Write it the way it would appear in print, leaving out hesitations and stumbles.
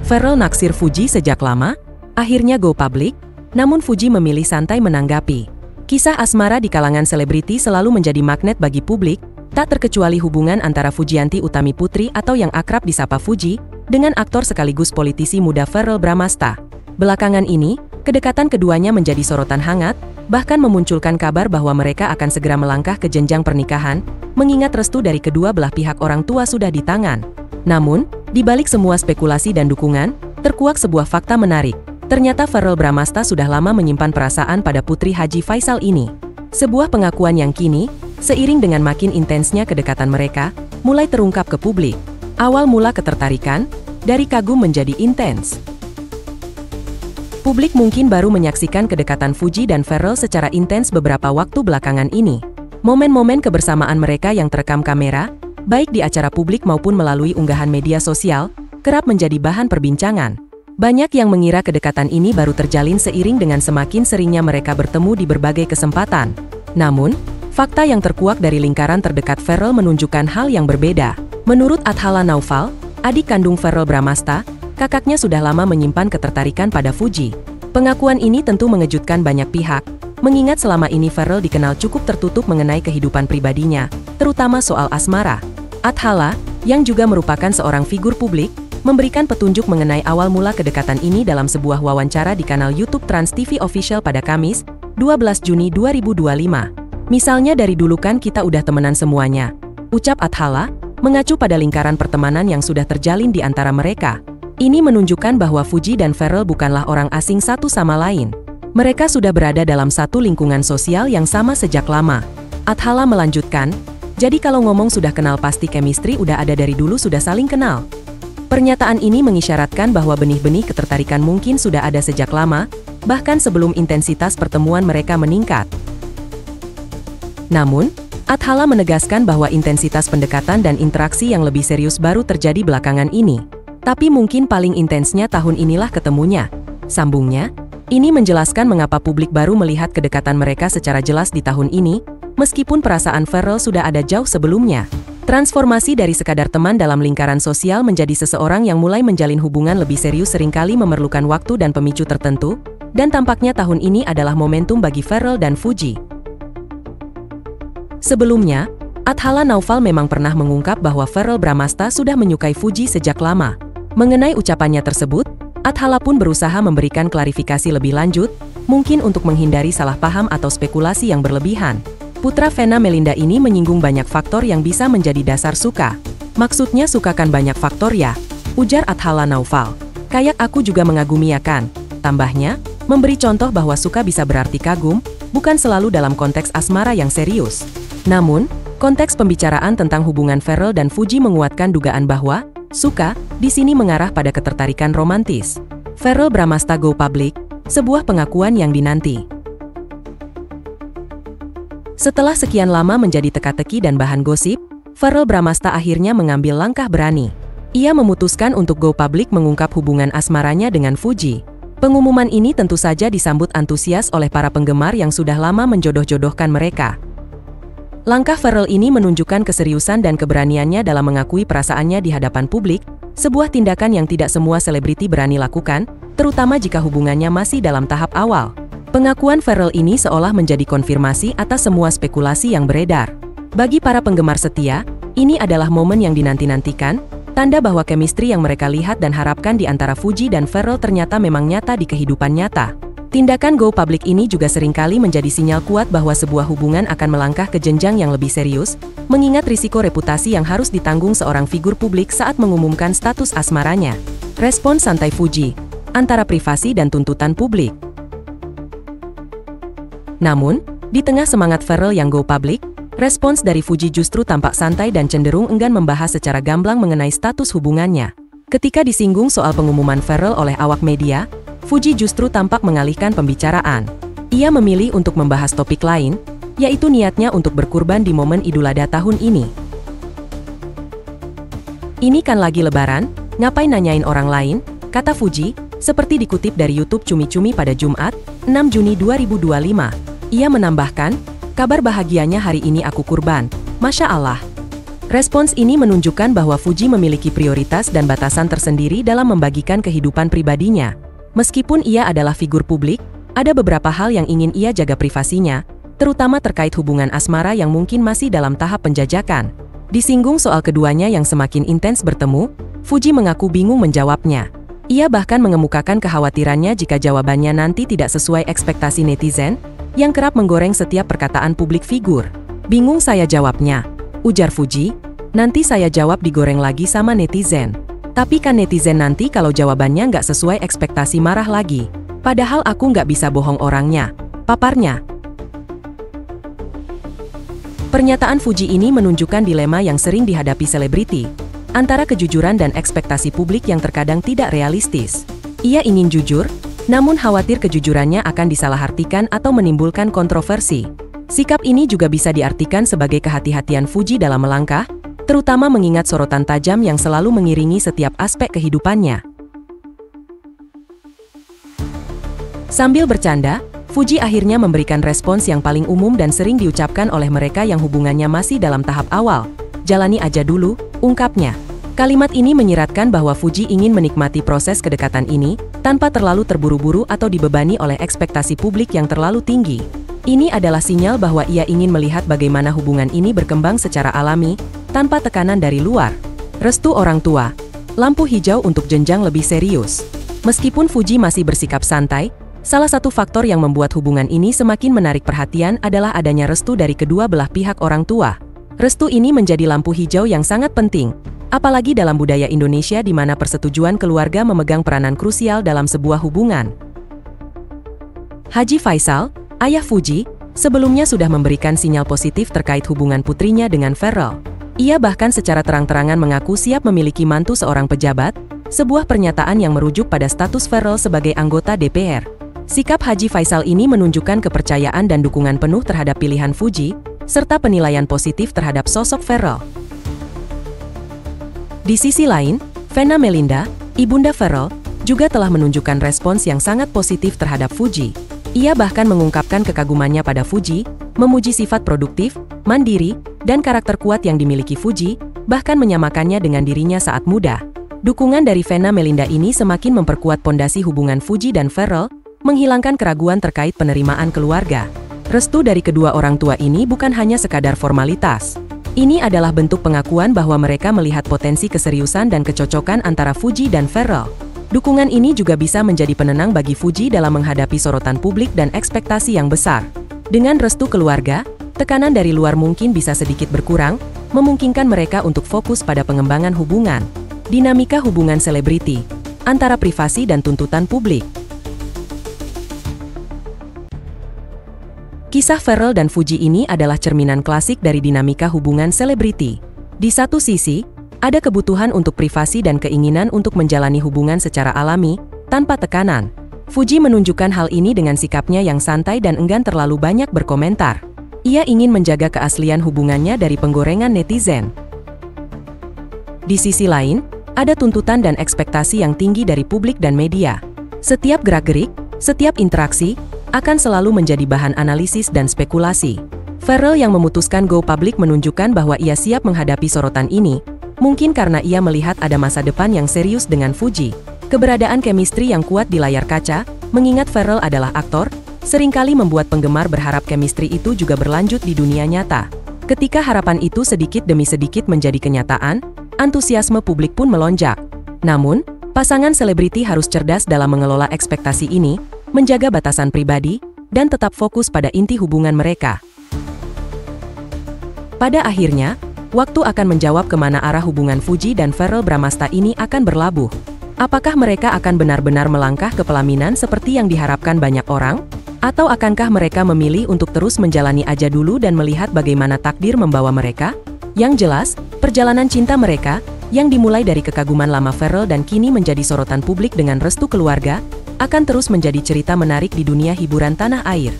Ferrell naksir Fuji sejak lama, akhirnya go public, namun Fuji memilih santai menanggapi. Kisah asmara di kalangan selebriti selalu menjadi magnet bagi publik, tak terkecuali hubungan antara Fujianti Utami Putri atau yang akrab disapa Fuji, dengan aktor sekaligus politisi muda Verrell Bramasta. Belakangan ini, kedekatan keduanya menjadi sorotan hangat, bahkan memunculkan kabar bahwa mereka akan segera melangkah ke jenjang pernikahan, mengingat restu dari kedua belah pihak orang tua sudah di tangan. Namun, di balik semua spekulasi dan dukungan, terkuak sebuah fakta menarik. Ternyata Verrell Bramasta sudah lama menyimpan perasaan pada putri Haji Faisal ini. Sebuah pengakuan yang kini, seiring dengan makin intensnya kedekatan mereka, mulai terungkap ke publik. Awal mula ketertarikan, dari kagum menjadi intens. Publik mungkin baru menyaksikan kedekatan Fuji dan Verrell secara intens beberapa waktu belakangan ini. Momen-momen kebersamaan mereka yang terekam kamera, baik di acara publik maupun melalui unggahan media sosial, kerap menjadi bahan perbincangan. Banyak yang mengira kedekatan ini baru terjalin seiring dengan semakin seringnya mereka bertemu di berbagai kesempatan. Namun, fakta yang terkuak dari lingkaran terdekat Verrell menunjukkan hal yang berbeda. Menurut Athala Naufal, adik kandung Verrell Bramasta, kakaknya sudah lama menyimpan ketertarikan pada Fuji. Pengakuan ini tentu mengejutkan banyak pihak, mengingat selama ini Verrell dikenal cukup tertutup mengenai kehidupan pribadinya, terutama soal asmara. Athala, yang juga merupakan seorang figur publik, memberikan petunjuk mengenai awal mula kedekatan ini dalam sebuah wawancara di kanal YouTube Trans TV Official pada Kamis, 12 Juni 2025. Misalnya dari dulu kan kita udah temenan semuanya, ucap Athala, mengacu pada lingkaran pertemanan yang sudah terjalin di antara mereka. Ini menunjukkan bahwa Fuji dan Verrell bukanlah orang asing satu sama lain. Mereka sudah berada dalam satu lingkungan sosial yang sama sejak lama. Athala melanjutkan, jadi kalau ngomong sudah kenal pasti chemistry udah ada dari dulu sudah saling kenal. Pernyataan ini mengisyaratkan bahwa benih-benih ketertarikan mungkin sudah ada sejak lama, bahkan sebelum intensitas pertemuan mereka meningkat. Namun, Athala menegaskan bahwa intensitas pendekatan dan interaksi yang lebih serius baru terjadi belakangan ini. Tapi mungkin paling intensnya tahun inilah ketemunya. Sambungnya, ini menjelaskan mengapa publik baru melihat kedekatan mereka secara jelas di tahun ini, meskipun perasaan Verrell sudah ada jauh sebelumnya. Transformasi dari sekadar teman dalam lingkaran sosial menjadi seseorang yang mulai menjalin hubungan lebih serius seringkali memerlukan waktu dan pemicu tertentu, dan tampaknya tahun ini adalah momentum bagi Verrell dan Fuji. Sebelumnya, Athala Naufal memang pernah mengungkap bahwa Verrell Bramasta sudah menyukai Fuji sejak lama. Mengenai ucapannya tersebut, Athala pun berusaha memberikan klarifikasi lebih lanjut, mungkin untuk menghindari salah paham atau spekulasi yang berlebihan. Putra Vena Melinda ini menyinggung banyak faktor yang bisa menjadi dasar suka. Maksudnya suka kan banyak faktor ya, ujar Athala Naufal. Kayak aku juga mengagumi ya kan. Tambahnya, memberi contoh bahwa suka bisa berarti kagum, bukan selalu dalam konteks asmara yang serius. Namun, konteks pembicaraan tentang hubungan Verrell dan Fuji menguatkan dugaan bahwa suka di sini mengarah pada ketertarikan romantis. Verrell Bramasta go public, sebuah pengakuan yang dinanti. Setelah sekian lama menjadi teka-teki dan bahan gosip, Verrell Bramasta akhirnya mengambil langkah berani. Ia memutuskan untuk go public mengungkap hubungan asmaranya dengan Fuji. Pengumuman ini tentu saja disambut antusias oleh para penggemar yang sudah lama menjodoh-jodohkan mereka. Langkah Verrell ini menunjukkan keseriusan dan keberaniannya dalam mengakui perasaannya di hadapan publik, sebuah tindakan yang tidak semua selebriti berani lakukan, terutama jika hubungannya masih dalam tahap awal. Pengakuan Verrell ini seolah menjadi konfirmasi atas semua spekulasi yang beredar. Bagi para penggemar setia, ini adalah momen yang dinanti-nantikan, tanda bahwa chemistry yang mereka lihat dan harapkan di antara Fuji dan Verrell ternyata memang nyata di kehidupan nyata. Tindakan go public ini juga seringkali menjadi sinyal kuat bahwa sebuah hubungan akan melangkah ke jenjang yang lebih serius, mengingat risiko reputasi yang harus ditanggung seorang figur publik saat mengumumkan status asmaranya. Respon santai Fuji, antara privasi dan tuntutan publik. Namun, di tengah semangat Verrell yang go public, respons dari Fuji justru tampak santai dan cenderung enggan membahas secara gamblang mengenai status hubungannya. Ketika disinggung soal pengumuman Verrell oleh awak media, Fuji justru tampak mengalihkan pembicaraan. Ia memilih untuk membahas topik lain, yaitu niatnya untuk berkurban di momen Idul Adha tahun ini. Ini kan lagi lebaran, ngapain nanyain orang lain, kata Fuji, seperti dikutip dari YouTube Cumi-Cumi pada Jumat, 6 Juni 2025. Ia menambahkan, kabar bahagianya hari ini aku kurban, Masya Allah. Respons ini menunjukkan bahwa Fuji memiliki prioritas dan batasan tersendiri dalam membagikan kehidupan pribadinya. Meskipun ia adalah figur publik, ada beberapa hal yang ingin ia jaga privasinya, terutama terkait hubungan asmara yang mungkin masih dalam tahap penjajakan. Disinggung soal keduanya yang semakin intens bertemu, Fuji mengaku bingung menjawabnya. Ia bahkan mengemukakan kekhawatirannya jika jawabannya nanti tidak sesuai ekspektasi netizen, yang kerap menggoreng setiap perkataan publik figur. "Bingung saya jawabnya," ujar Fuji, "nanti saya jawab digoreng lagi sama netizen. Tapi kan netizen nanti kalau jawabannya nggak sesuai ekspektasi marah lagi. Padahal aku nggak bisa bohong orangnya," paparnya. Pernyataan Fuji ini menunjukkan dilema yang sering dihadapi selebriti, antara kejujuran dan ekspektasi publik yang terkadang tidak realistis. Ia ingin jujur, namun khawatir kejujurannya akan disalahartikan atau menimbulkan kontroversi. Sikap ini juga bisa diartikan sebagai kehati-hatian Fuji dalam melangkah, terutama mengingat sorotan tajam yang selalu mengiringi setiap aspek kehidupannya. Sambil bercanda, Fuji akhirnya memberikan respons yang paling umum dan sering diucapkan oleh mereka yang hubungannya masih dalam tahap awal. "Jalani aja dulu," ungkapnya. Kalimat ini menyiratkan bahwa Fuji ingin menikmati proses kedekatan ini, tanpa terlalu terburu-buru atau dibebani oleh ekspektasi publik yang terlalu tinggi. Ini adalah sinyal bahwa ia ingin melihat bagaimana hubungan ini berkembang secara alami, tanpa tekanan dari luar. Restu orang tua. Lampu hijau untuk jenjang lebih serius. Meskipun Fuji masih bersikap santai, salah satu faktor yang membuat hubungan ini semakin menarik perhatian adalah adanya restu dari kedua belah pihak orang tua. Restu ini menjadi lampu hijau yang sangat penting, apalagi dalam budaya Indonesia di mana persetujuan keluarga memegang peranan krusial dalam sebuah hubungan. Haji Faisal, ayah Fuji, sebelumnya sudah memberikan sinyal positif terkait hubungan putrinya dengan Pharrell. Ia bahkan secara terang-terangan mengaku siap memiliki mantu seorang pejabat, sebuah pernyataan yang merujuk pada status Pharrell sebagai anggota DPR. Sikap Haji Faisal ini menunjukkan kepercayaan dan dukungan penuh terhadap pilihan Fuji, serta penilaian positif terhadap sosok Pharrell. Di sisi lain, Vena Melinda, ibunda Pharrell, juga telah menunjukkan respons yang sangat positif terhadap Fuji. Ia bahkan mengungkapkan kekagumannya pada Fuji, memuji sifat produktif, mandiri, dan karakter kuat yang dimiliki Fuji, bahkan menyamakannya dengan dirinya saat muda. Dukungan dari Vena Melinda ini semakin memperkuat pondasi hubungan Fuji dan Pharrell, menghilangkan keraguan terkait penerimaan keluarga. Restu dari kedua orang tua ini bukan hanya sekadar formalitas. Ini adalah bentuk pengakuan bahwa mereka melihat potensi keseriusan dan kecocokan antara Fuji dan Pharrell. Dukungan ini juga bisa menjadi penenang bagi Fuji dalam menghadapi sorotan publik dan ekspektasi yang besar. Dengan restu keluarga, tekanan dari luar mungkin bisa sedikit berkurang, memungkinkan mereka untuk fokus pada pengembangan hubungan. Dinamika hubungan selebriti, antara privasi dan tuntutan publik. Kisah Pharrell dan Fuji ini adalah cerminan klasik dari dinamika hubungan selebriti. Di satu sisi, ada kebutuhan untuk privasi dan keinginan untuk menjalani hubungan secara alami, tanpa tekanan. Fuji menunjukkan hal ini dengan sikapnya yang santai dan enggan terlalu banyak berkomentar. Ia ingin menjaga keaslian hubungannya dari penggorengan netizen. Di sisi lain, ada tuntutan dan ekspektasi yang tinggi dari publik dan media. Setiap gerak-gerik, setiap interaksi, akan selalu menjadi bahan analisis dan spekulasi. Pharrell yang memutuskan go public menunjukkan bahwa ia siap menghadapi sorotan ini, mungkin karena ia melihat ada masa depan yang serius dengan Fuji. Keberadaan chemistry yang kuat di layar kaca, mengingat Pharrell adalah aktor, seringkali membuat penggemar berharap chemistry itu juga berlanjut di dunia nyata. Ketika harapan itu sedikit demi sedikit menjadi kenyataan, antusiasme publik pun melonjak. Namun, pasangan selebriti harus cerdas dalam mengelola ekspektasi ini, menjaga batasan pribadi, dan tetap fokus pada inti hubungan mereka. Pada akhirnya, waktu akan menjawab kemana arah hubungan Fuji dan Pharrell Bramasta ini akan berlabuh. Apakah mereka akan benar-benar melangkah ke pelaminan seperti yang diharapkan banyak orang? Atau akankah mereka memilih untuk terus menjalani aja dulu dan melihat bagaimana takdir membawa mereka? Yang jelas, perjalanan cinta mereka, yang dimulai dari kekaguman lama Pharrell dan kini menjadi sorotan publik dengan restu keluarga, akan terus menjadi cerita menarik di dunia hiburan tanah air.